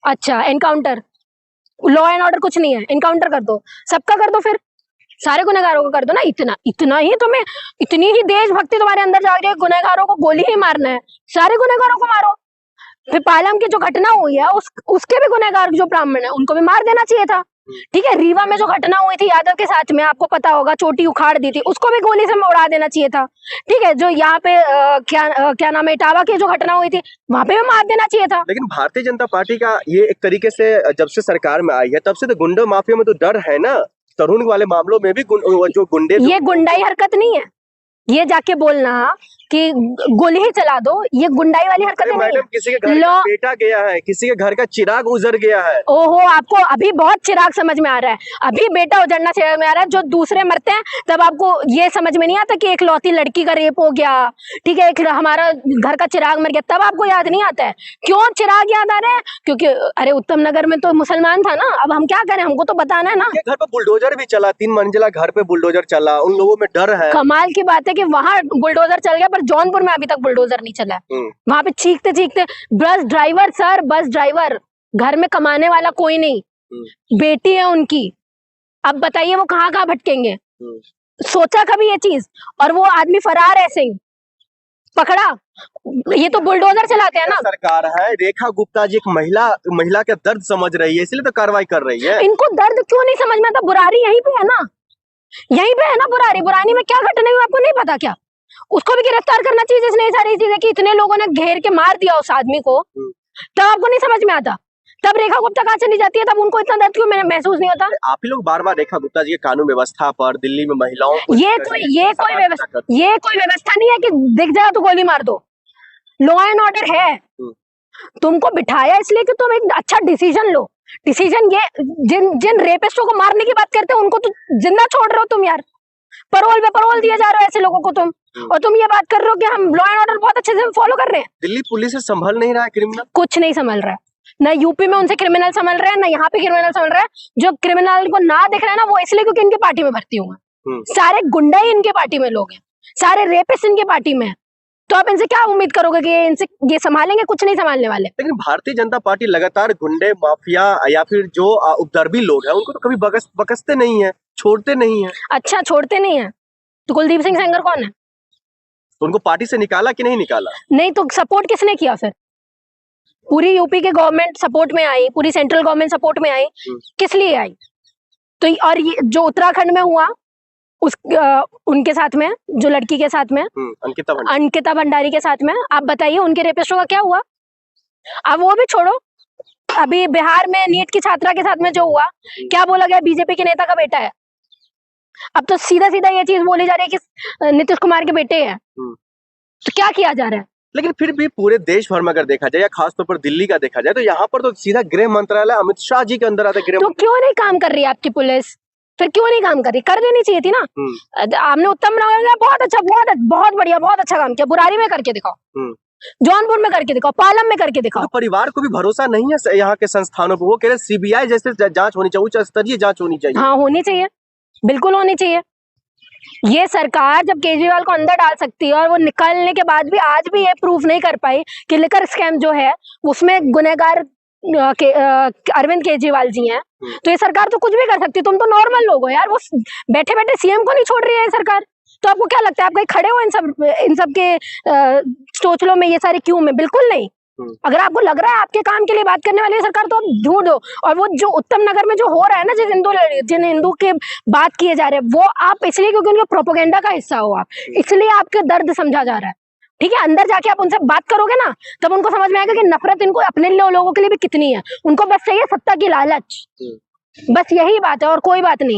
अच्छा, encounter, law and order कुछ नहीं है, एनकाउंटर कर दो, सबका कर दो, फिर सारे गुनहगारों को कर दो ना। इतना इतना ही तुम्हें, इतनी ही देशभक्ति तुम्हारे अंदर जाग रही है, गुनहगारों को गोली ही मारना है, सारे गुनहगारों को मारो। फिर पालम की जो घटना हुई है उसके भी गुनहगार जो ब्राह्मण है उनको भी मार देना चाहिए था। ठीक है, रीवा में जो घटना हुई थी यादव के साथ में, आपको पता होगा, चोटी उखाड़ दी थी, उसको भी गोली से उड़ा देना चाहिए था। ठीक है, जो यहाँ पे क्या नाम है, इटावा की जो घटना हुई थी, वहां पे भी मार देना चाहिए था। लेकिन भारतीय जनता पार्टी का ये एक तरीके से जब से सरकार में आई है तब से तो गुंडा माफिया में तो डर है ना। तरुण वाले मामलों में भी जो गुंडे, ये गुंडाई हरकत नहीं है, ये जाके बोलना कि गोली ही चला दो, ये गुंडाई वाली हरकत नहीं है। किसी के घर का बेटा गया है, किसी के घर का चिराग उजड़ गया है। ओहो, आपको अभी बहुत चिराग समझ में आ रहा है, अभी बेटा उजड़ना समझ में आ रहा है। जो दूसरे मरते हैं तब आपको ये समझ में नहीं आता कि एक लौती लड़की का रेप हो गया, ठीक है, एक हमारा घर का चिराग मर गया, तब आपको याद नहीं आता है। क्यों चिराग याद आ रहे हैं? क्योंकि अरे उत्तम नगर में तो मुसलमान था ना, अब हम क्या करें, हमको तो बताना है ना। घर पे बुलडोजर भी चला, 3 मंजिला घर पे बुलडोजर चला, उन लोगों में डर है। कमाल की बात है कि वहां बुलडोजर चल गया, पर जौनपुर में अभी तक बुलडोजर नहीं चला। वहां पे चीखते चीखते bus driver sir, bus driver, घर में कमाने वाला कोई नहीं, बेटी है उनकी, अब बताइए वो कहाँ कहाँ भटकेंगे। सोचा कभी ये चीज? और वो आदमी फरार ऐसे ही पकड़ा, ये तो बुलडोजर चलाते हैं ना। सरकार है, रेखा गुप्ता जी एक महिला का दर्द समझ रही है, इसलिए तो कार्रवाई कर रही है। इनको दर्द क्यों नहीं समझ में आता? बुरारी यहीं पे है ना, यहीं पे है ना बुरारी। बुरानी में क्या घटना हुई आपको नहीं पता क्या? उसको भी गिरफ्तार करना चाहिए जिसने ये सारी चीजें की। इतने लोगों ने घेर के मार दिया उस आदमी को, तब आपको नहीं समझ में आता? तब रेखा गुप्ता कहाँ चली जाती है, तब उनको इतना दर्द क्यों महसूस नहीं होता? आप ही लोग बार बार रेखा गुप्ता जी के कानून व्यवस्था पर, दिल्ली में महिलाओं को, ये कोई व्यवस्था नहीं है कि दिख जाए तो गोली मार दो। लॉ एंड ऑर्डर है, तुमको बिठाया इसलिए कि तुम एक अच्छा डिसीजन लो। डिसीजन ये, जिन रेपिस्टों को मारने की बात करते हैं उनको तो जिंदा छोड़ रहे हो तुम यार, पैरोल पे पैरोल दिए जा रहे हो ऐसे लोगों को तुम, और तुम ये बात कर रहे हो कि हम लॉ एंड ऑर्डर बहुत अच्छे से फॉलो कर रहे हैं। दिल्ली पुलिस से संभल नहीं रहा है क्रिमिनल, कुछ नहीं संभल रहा है, ना यूपी में उनसे क्रिमिनल संभल रहे हैं, ना यहाँ पे क्रिमिनल संभल रहा है। जो क्रिमिनल को ना दिख रहा है ना, वो इसलिए क्योंकि इनके पार्टी में भर्ती हुए, सारे गुंडा ही इनके पार्टी में लोग हैं, सारे रेपिस्ट इनके पार्टी में है। तो आप इनसे क्या उम्मीद करोगे कि इनसे ये संभालेंगे? कुछ नहीं संभालने वाले। लेकिन भारतीय जनता पार्टी लगातार गुंडे, माफिया या फिर जो उपद्रवी लोग हैं उनको तो कभी बकसते नहीं है, छोड़ते नहीं है। अच्छा, छोड़ते नहीं है? तो कुलदीप सिंह सेंगर कौन है? तो उनको पार्टी से निकाला कि नहीं निकाला? नहीं तो सपोर्ट किसने किया फिर? पूरी यूपी के गवर्नमेंट सपोर्ट में आई, पूरी सेंट्रल गवर्नमेंट सपोर्ट में आई, किस लिए आई? तो और ये जो उत्तराखंड में हुआ उनके साथ में, जो लड़की के साथ में, अंकिता भंडारी के साथ में, आप बताइए उनके रेपिस्टों का क्या हुआ? अब वो भी छोड़ो, अभी बिहार में नीट की छात्रा के साथ में जो हुआ, क्या बोला गया? बीजेपी के नेता का बेटा है। अब तो सीधा सीधा ये चीज बोली जा रही है कि नीतीश कुमार के बेटे हैं। तो क्या किया जा रहा है? लेकिन फिर भी पूरे देश भर में अगर देखा जाए या खासतौर पर दिल्ली का देखा जाए तो यहाँ पर तो सीधा गृह मंत्रालय अमित शाह जी के अंदर आता है। तो क्यों नहीं काम कर रही है आपकी पुलिस? फिर क्यों नहीं काम कर रही? कर देनी चाहिए थी ना। आपने उत्तम नगर बहुत अच्छा, बहुत बढ़िया, बहुत अच्छा काम किया। बुरारी में करके दिखाओ, जौनपुर में करके दिखाओ, पालम में करके दिखाओ। तो परिवार को भी भरोसा नहीं है यहाँ के संस्थानों पर। वो कह रहे सीबीआई जैसे जांच होनी चाहिए, उच्च स्तरीय जांच होनी चाहिए। हाँ, होनी चाहिए, बिल्कुल होनी चाहिए। ये सरकार जब केजरीवाल को अंदर डाल सकती है और वो निकलने के बाद भी आज भी ये प्रूफ नहीं कर पाई कि लिकर स्कैम जो है उसमें गुनहगार अरविंद केजरीवाल जी हैं, तो ये सरकार तो कुछ भी कर सकती है। तुम तो नॉर्मल लोग हो यार, वो बैठे बैठे सीएम को नहीं छोड़ रही है सरकार। तो आपको क्या लगता है आप कहीं खड़े हो इन सब के सोचलों में, ये सारे क्यों में? बिल्कुल नहीं। अगर आपको लग रहा है आपके काम के लिए बात करने वाली सरकार, तो आप ढूंढो। और वो जो उत्तम नगर में जो हो रहा है ना, जिन हिंदू के बात किए जा रहे हैं, वो आप इसलिए क्योंकि उनके प्रोपेगेंडा का हिस्सा हो आप, इसलिए आपके दर्द समझा जा रहा है। ठीक है, अंदर जाके आप उनसे बात करोगे ना, तब उनको समझ में आएगा कि नफरत इनको अपने लोगों के लिए भी कितनी है। उनको बस चाहिए सत्ता की लालच, बस यही बात है और कोई बात नहीं।